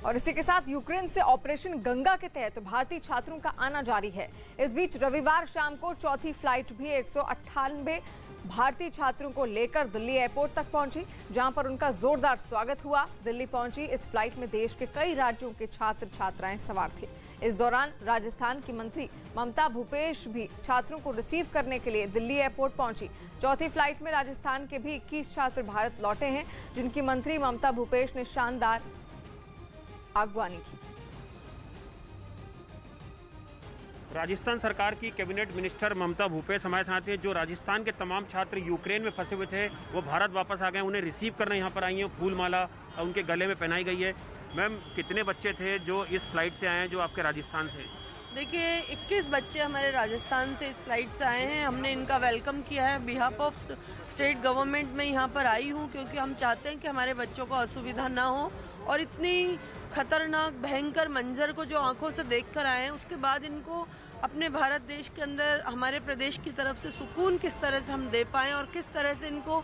और इसी के साथ यूक्रेन से ऑपरेशन गंगा के तहत भारतीय छात्रों का आना जारी है। इस बीच रविवार शाम को चौथी फ्लाइट भी 198 भारतीय छात्रों को लेकर दिल्ली एयरपोर्ट तक पहुंची, जहां पर उनका जोरदार स्वागत हुआ। दिल्ली पहुंची इस फ्लाइट में देश के कई राज्यों के छात्र छात्राएं सवार थे। इस दौरान राजस्थान की मंत्री ममता भूपेश भी छात्रों को रिसीव करने के लिए दिल्ली एयरपोर्ट पहुंची। चौथी फ्लाइट में राजस्थान के भी 21 छात्र भारत लौटे हैं, जिनकी मंत्री ममता भूपेश ने शानदार अगवानी की। राजस्थान सरकार की कैबिनेट मिनिस्टर ममता भूपेश हमारे साथ हैं। जो राजस्थान के तमाम छात्र यूक्रेन में फंसे हुए थे वो भारत वापस आ गए, उन्हें रिसीव करने यहाँ पर आई हैं। फूल माला उनके गले में पहनाई गई है। मैम, कितने बच्चे थे जो इस फ्लाइट से आए हैं, जो आपके राजस्थान से? देखिए, 21 बच्चे हमारे राजस्थान से इस फ्लाइट से आए हैं। हमने इनका वेलकम किया है। बिहाफ ऑफ स्टेट गवर्नमेंट में यहाँ पर आई हूँ क्योंकि हम चाहते हैं कि हमारे बच्चों को असुविधा ना हो, और इतनी खतरनाक भयंकर मंजर को जो आंखों से देख कर आए हैं, उसके बाद इनको अपने भारत देश के अंदर हमारे प्रदेश की तरफ से सुकून किस तरह से हम दे पाएँ और किस तरह से इनको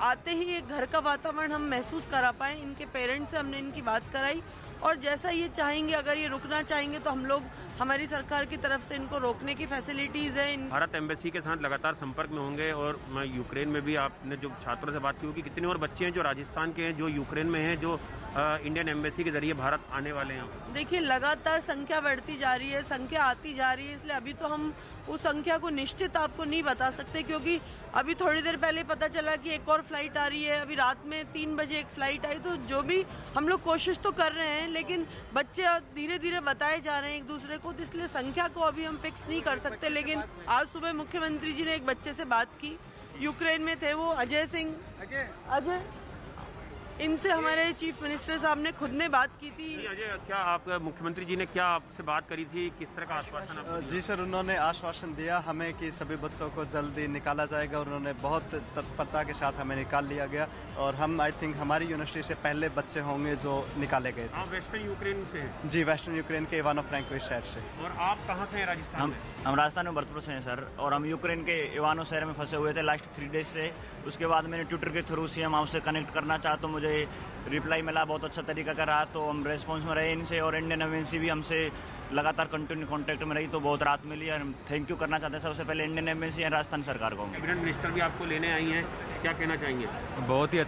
आते ही एक घर का वातावरण हम महसूस करा पाएँ। इनके पेरेंट्स से हमने इनकी बात कराई, और जैसा ये चाहेंगे, अगर ये रुकना चाहेंगे तो हम लोग हमारी सरकार की तरफ से इनको रोकने की फैसिलिटीज़ है। भारत एम्बेसी के साथ लगातार संपर्क में होंगे, और यूक्रेन में भी आपने जो छात्रों से बात की होगी, कितने और बच्चे हैं जो राजस्थान के हैं, जो यूक्रेन में हैं, जो इंडियन एम्बेसी के जरिए भारत आने वाले हैं? देखिए, लगातार संख्या बढ़ती जा रही है, संख्या आती जा रही है, इसलिए अभी तो हम उस संख्या को निश्चित आपको नहीं बता सकते, क्योंकि अभी थोड़ी देर पहले पता चला कि एक और फ्लाइट आ रही है। अभी रात में 3 बजे एक फ्लाइट आई। तो जो भी हम लोग कोशिश तो कर रहे हैं, लेकिन बच्चे धीरे धीरे बताए जा रहे हैं एक दूसरे को, तो इसलिए संख्या को अभी हम फिक्स नहीं कर सकते। लेकिन आज सुबह मुख्यमंत्री जी ने एक बच्चे से बात की, यूक्रेन में थे वो, अजय सिंह, अजय, इनसे हमारे चीफ मिनिस्टर साहब ने खुद ने बात की थी। अजय, क्या आप मुख्यमंत्री जी ने क्या आपसे बात करी थी, किस तरह का आश्वासन आपको दिया? जी सर, उन्होंने आश्वासन दिया हमें कि सभी बच्चों को जल्दी निकाला जाएगा, और उन्होंने बहुत तत्परता के साथ हमें निकाल लिया गया, और हम आई थिंक हमारी यूनिवर्सिटी से पहले बच्चे होंगे जो निकाले गए थे। वेस्टर्न यूक्रेन से? जी, वेस्टर्न यूक्रेन के इवानो फ्रैंकोविच शहर से। और आप कहाँ से हैं राजस्थान में? हम राजस्थान में भरतपुर से हैं सर, और हम यूक्रेन के इवानो शहर में फंसे हुए थे लास्ट 3 डेज से। उसके बाद मैंने ट्विटर के थ्रू से हम आपसे कनेक्ट करना चाहा तो मुझे रिप्लाई मिला, बहुत अच्छा तरीका का रहा, तो हम रेस्पॉन्स में रहे इनसे, और इंडियन एम्बेसी भी हमसे लगातार कंटिन्यू कांटेक्ट में रही, तो बहुत राहत मिली। और थैंक यू करना चाहते हैं सबसे पहले इंडियन एम्बेसी और राजस्थान सरकार को। कैबिनेट मिनिस्टर भी आपको लेने आई हैं, क्या कहना चाहेंगे? बहुत ही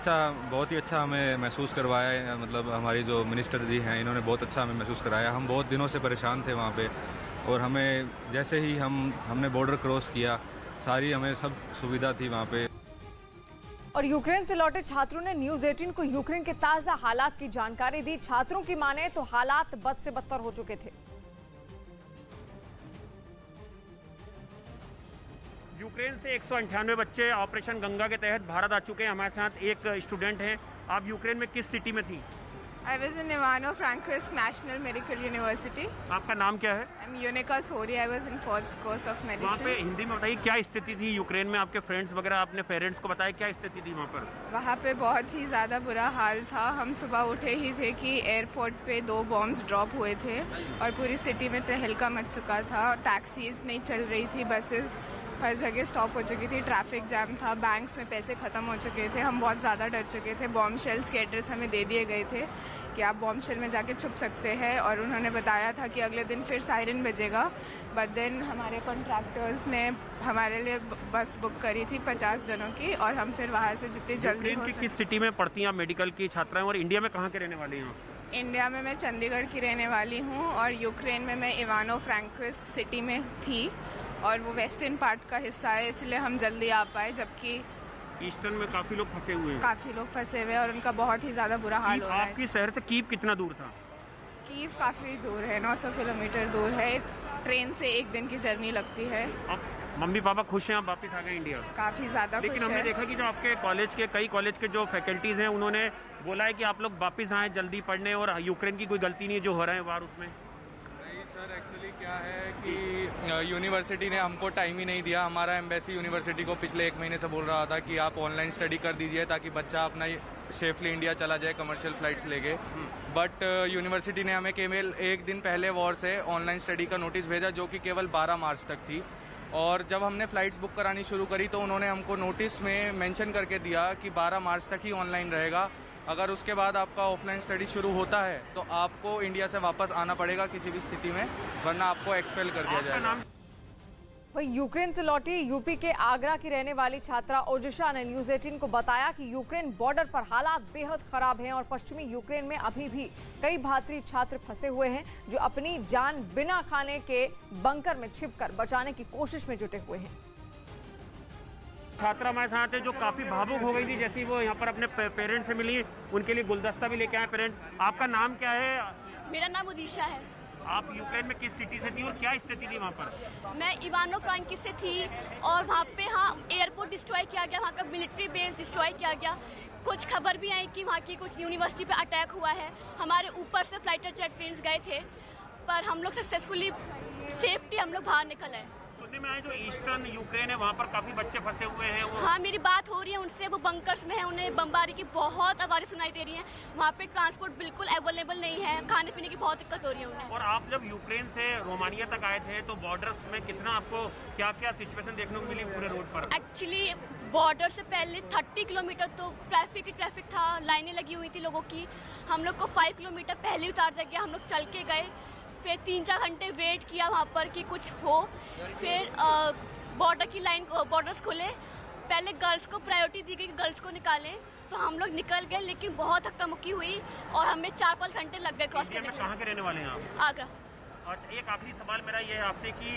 अच्छा हमें महसूस करवाया है। मतलब हमारी जो मिनिस्टर जी हैं, इन्होंने बहुत अच्छा हमें महसूस कराया। हम बहुत दिनों से परेशान थे वहाँ पे, और हमें जैसे ही हमने बॉर्डर क्रॉस किया, सारी हमें सब सुविधा थी वहाँ पे। और यूक्रेन से लौटे छात्रों ने न्यूज 18 को यूक्रेन के ताजा हालात की जानकारी दी। छात्रों की माने तो हालात बद से बदतर हो चुके थे। यूक्रेन से 198 बच्चे ऑपरेशन गंगा के तहत भारत आ चुके हैं। हमारे साथ एक स्टूडेंट हैं। आप यूक्रेन में किस सिटी में थी? I was in Ivano-Frankivsk National Medical University. आपका नाम क्या है? I'm Yunika Sori. I was in 4th course of medicine. वहाँ पे हिंदी में बताइए, क्या स्थिति थी यूक्रेन में? आपके फ्रेंड्स वगैरह, आपने पेरेंट्स को बताया क्या स्थिति थी वहाँ पर? वहाँ पे बहुत ही ज़्यादा बुरा हाल था। हम सुबह उठे ही थे कि एयरपोर्ट पे 2 बॉम्ब्स ड्रॉप हुए थे, और पूरी सिटी में तहलका मच चुका था। टैक्सीज नहीं चल रही थी, बसेस हर जगह स्टॉप हो चुकी थी, ट्रैफिक जैम था, बैंक्स में पैसे ख़त्म हो चुके थे। हम बहुत ज़्यादा डर चुके थे। बॉम्ब शेल्स के एड्रेस हमें दे दिए गए थे कि आप बॉम्ब शेल में जाके छुप सकते हैं, और उन्होंने बताया था कि अगले दिन फिर सायरन बजेगा। बट देन हमारे कॉन्ट्रैक्टर्स ने हमारे लिए बस बुक करी थी 50 जनों की, और हम फिर वहाँ से जितनी जल्दी हो सके। किस सिटी में पढ़ती हैं आप मेडिकल की छात्राएं, और इंडिया में कहाँ के रहने वाली हैं? इंडिया में मैं चंडीगढ़ की रहने वाली हूँ, और यूक्रेन में मैं इवानो फ्रैंकोविस्क सिटी में थी, और वो वेस्टर्न पार्ट का हिस्सा है, इसलिए हम जल्दी आ पाए। जबकि ईस्टर्न में काफी लोग फंसे हुए हैं। काफी लोग फंसे हुए हैं, और उनका बहुत ही ज्यादा बुरा हाल हो रहा है। आपकी शहर से कीव कितना दूर था? कीव काफी दूर है, 900 किलोमीटर दूर है। ट्रेन से 1 दिन की जर्नी लगती है। अब मम्मी पापा खुश हैं आप वापस आ गए इंडिया? काफी ज्यादा खुश है। लेकिन हमने देखा कि जो आपके कई कॉलेज के जो फैकल्टीज हैं, उन्होंने बोला है कि आप लोग वापस आए जल्दी पढ़ने, और यूक्रेन की कोई गलती नहीं है जो हो रहा है वार उसमें। सर, एक्चुअली क्या है कि यूनिवर्सिटी ने हमको टाइम ही नहीं दिया। हमारा एम्बेसी यूनिवर्सिटी को पिछले 1 महीने से बोल रहा था कि आप ऑनलाइन स्टडी कर दीजिए ताकि बच्चा अपना सेफली इंडिया चला जाए कमर्शियल फ्लाइट्स लेके। बट यूनिवर्सिटी ने हमें केवल 1 दिन पहले वॉर से ऑनलाइन स्टडी का नोटिस भेजा, जो कि केवल 12 मार्च तक थी। और जब हमने फ़्लाइट्स बुक करानी शुरू करी तो उन्होंने हमको नोटिस में मेंशन करके दिया कि 12 मार्च तक ही ऑनलाइन रहेगा, अगर उसके बाद आपका ऑफलाइन स्टडी शुरू होता है तो आपको इंडिया से वापस आना पड़ेगा किसी भी स्थिति में, वरना आपको एक्सपेल कर दिया जाएगा। वहीं यूक्रेन से लौटी यूपी के आगरा की रहने वाली छात्रा ओजिशा ने न्यूज 18 को बताया कि यूक्रेन बॉर्डर पर हालात बेहद खराब हैं और पश्चिमी यूक्रेन में अभी भी कई भारतीय छात्र फंसे हुए हैं जो अपनी जान बिना खाने के बंकर में छिपकर बचाने की कोशिश में जुटे हुए हैं। छात्रा हमारे साथ है जो काफी भावुक हो गई थी जैसे वो यहाँ पर अपने पेरेंट्स से मिली, उनके लिए गुलदस्ता भी लेके आए पेरेंट्स। आपका नाम क्या है? मेरा नाम उदिशा है। आप यूक्रेन में किस सिटी से थी और क्या स्थिति थी वहाँ पर? मैं इवानो फ्रांकिस से थी और वहाँ पे एयरपोर्ट डिस्ट्रॉय किया गया, वहाँ का मिलिट्री बेस डिस्ट्रॉय किया गया। कुछ खबर भी आई कि वहाँ की कुछ यूनिवर्सिटी पे अटैक हुआ है। हमारे ऊपर से फाइटर जेट प्लेन्स गए थे पर हम लोग सक्सेसफुली सेफ्टी हम लोग बाहर निकल आए। में आए जो ईस्टर्न यूक्रेन है वहाँ पर काफी बच्चे फंसे हुए हैं वो। हाँ, मेरी बात हो रही है उनसे, वो बंकर्स में है, उन्हें बमबारी की बहुत आवाज़ें सुनाई दे रही हैं। वहाँ पे ट्रांसपोर्ट बिल्कुल अवेलेबल नहीं है, खाने पीने की बहुत दिक्कत हो रही है उन्हें। और आप जब यूक्रेन से रोमानिया तक आए थे तो बॉर्डर में कितना आपको क्या क्या सिचुएशन देखने को मिली पूरे रोड पर? एक्चुअली बॉर्डर से पहले 30 किलोमीटर तो ट्रैफिक था, लाइनें लगी हुई थी लोगों की। हम लोग को 5 किलोमीटर पहले उतार दिया गया, हम लोग चल के गए, फिर 3-4 घंटे वेट किया वहाँ पर कि कुछ हो। फिर बॉर्डर की लाइन बॉर्डर्स खुले, पहले गर्ल्स को प्रायोरिटी दी गई कि गर्ल्स को निकालें, तो हम लोग निकल गए लेकिन बहुत धक्का मुक्की हुई और हमें 4-5 घंटे लग गए क्रॉस करने के लिए। कहाँ के रहने वाले हैं आप? आगरा। और एक आखिरी सवाल मेरा ये है आपसे कि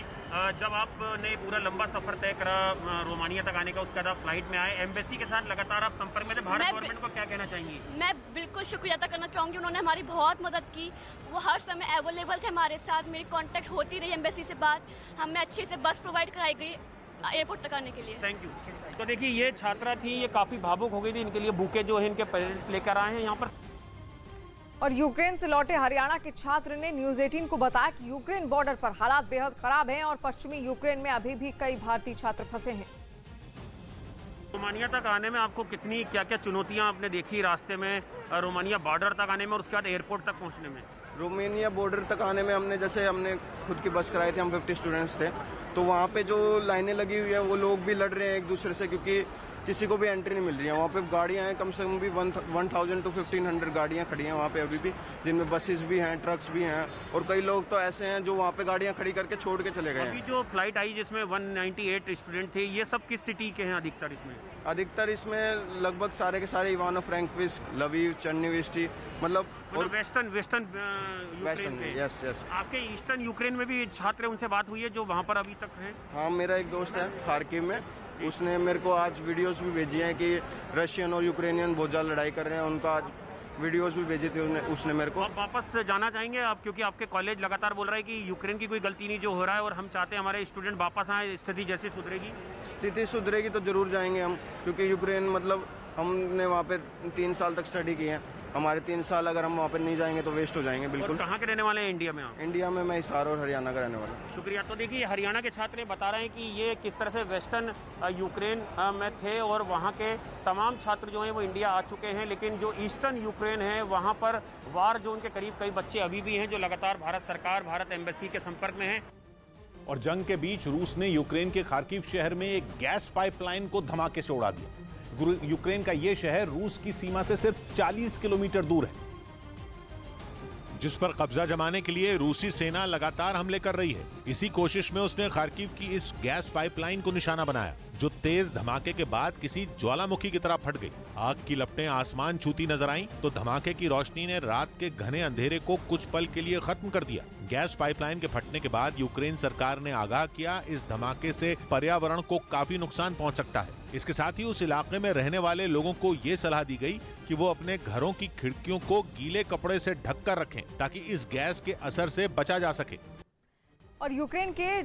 जब आपने पूरा लंबा सफर तय करा रोमानिया तक आने का, उसके बाद आप फ्लाइट में आए, एम्बेसी के साथ लगातार आप संपर्क में थे, भारत गवर्नमेंट को क्या कहना चाहेंगी? मैं बिल्कुल शुक्रिया अदा करना चाहूँगी, उन्होंने हमारी बहुत मदद की, वो हर समय अवेलेबल थे हमारे साथ, मेरी कांटेक्ट होती रही एम्बेसी से बात, हमें अच्छे से बस प्रोवाइड कराई गई एयरपोर्ट तक आने के लिए। Thank you. तो देखिए ये छात्रा थी, ये काफ़ी भावुक हो गई थी, इनके लिए बुके जो है इनके पेरेंट्स लेकर आए हैं यहाँ पर। और यूक्रेन से लौटे हरियाणा के छात्र ने न्यूज 18 को बताया कि यूक्रेन बॉर्डर पर हालात बेहद खराब हैं और पश्चिमी यूक्रेन में अभी भी कई भारतीय छात्र फंसे हैं। रोमानिया तक आने में आपको कितनी क्या क्या चुनौतियां आपने देखी रास्ते में, रोमानिया बॉर्डर तक आने में और उसके बाद एयरपोर्ट तक पहुंचने में? रोमानिया बॉर्डर तक आने में हमने खुद की बस कराई थी, हम 50 स्टूडेंट्स थे, तो वहाँ पे जो लाइनें लगी हुई है वो लोग भी लड़ रहे हैं एक दूसरे से, क्योंकि किसी को भी एंट्री नहीं मिल रही है। वहाँ पे गाड़ियाँ हैं कम से कम भी 1000 to 1500 गाड़ियाँ खड़ी हैं वहाँ पे अभी भी, जिनमें बसेस भी हैं, ट्रक्स भी हैं, और कई लोग तो ऐसे हैं जो वहाँ पे गाड़ियाँ खड़ी करके छोड़ के चले गए हैं। अभी जो फ्लाइट आई जिसमें 198 स्टूडेंट थे, ये सब किस सिटी के हैं अधिकतर इसमें? अधिकतर इसमें लगभग सारे के सारे इवानो फ्रैंकोविस्क, लवीव, चर्निविस्टी, मतलब वेस्टर्न यस। आपके ईस्टर्न यूक्रेन में भी छात्र उनसे बात हुई है जो वहाँ पर अभी तक हैं? हाँ, मेरा एक दोस्त है खार्किव में, उसने मेरे को आज वीडियोस भी भेजी हैं कि रशियन और यूक्रेनियन बहुत ज़्यादा लड़ाई कर रहे हैं, उनका आज वीडियोस भी भेजे थे उसने मेरे को। आप वापस जाना चाहेंगे आप, क्योंकि आपके कॉलेज लगातार बोल रहा है कि यूक्रेन की कोई गलती नहीं जो हो रहा है और हम चाहते हैं हमारे स्टूडेंट वापस आए, स्थिति जैसी सुधरेगी? स्थिति सुधरेगी तो ज़रूर जाएंगे हम, क्योंकि यूक्रेन मतलब हमने वहाँ पे 3 साल तक स्टडी की है, हमारे 3 साल अगर हम वहाँ पे नहीं जाएंगे तो वेस्ट हो जाएंगे बिल्कुल। कहाँ के रहने वाले हैं इंडिया में आप? इंडिया में मैं हिसार और हरियाणा का रहने वाला हूँ। शुक्रिया। तो देखिए हरियाणा के छात्र बता रहे हैं कि ये किस तरह से वेस्टर्न यूक्रेन में थे और वहाँ के तमाम छात्र जो हैं वो इंडिया आ चुके हैं, लेकिन जो ईस्टर्न यूक्रेन है वहाँ पर वार जोन के करीब कई बच्चे अभी भी हैं जो लगातार भारत सरकार, भारत एम्बेसी के संपर्क में हैं। और जंग के बीच रूस ने यूक्रेन के खार्किव शहर में एक गैस पाइपलाइन को धमाके से उड़ा दिया। यूक्रेन का यह शहर रूस की सीमा से सिर्फ 40 किलोमीटर दूर है, जिस पर कब्जा जमाने के लिए रूसी सेना लगातार हमले कर रही है। इसी कोशिश में उसने खार्किव की इस गैस पाइपलाइन को निशाना बनाया, जो तेज धमाके के बाद किसी ज्वालामुखी की तरह फट गई। आग की लपटें आसमान छूती नजर आईं, तो धमाके की रोशनी ने रात के घने अंधेरे को कुछ पल के लिए खत्म कर दिया। गैस पाइपलाइन के फटने के बाद यूक्रेन सरकार ने आगाह किया, इस धमाके से पर्यावरण को काफी नुकसान पहुंच सकता है। इसके साथ ही उस इलाके में रहने वाले लोगों को ये सलाह दी गई कि वो अपने घरों की खिड़कियों को गीले कपड़े से ढककर रखें, ताकि इस गैस के असर से बचा जा सके। और यूक्रेन के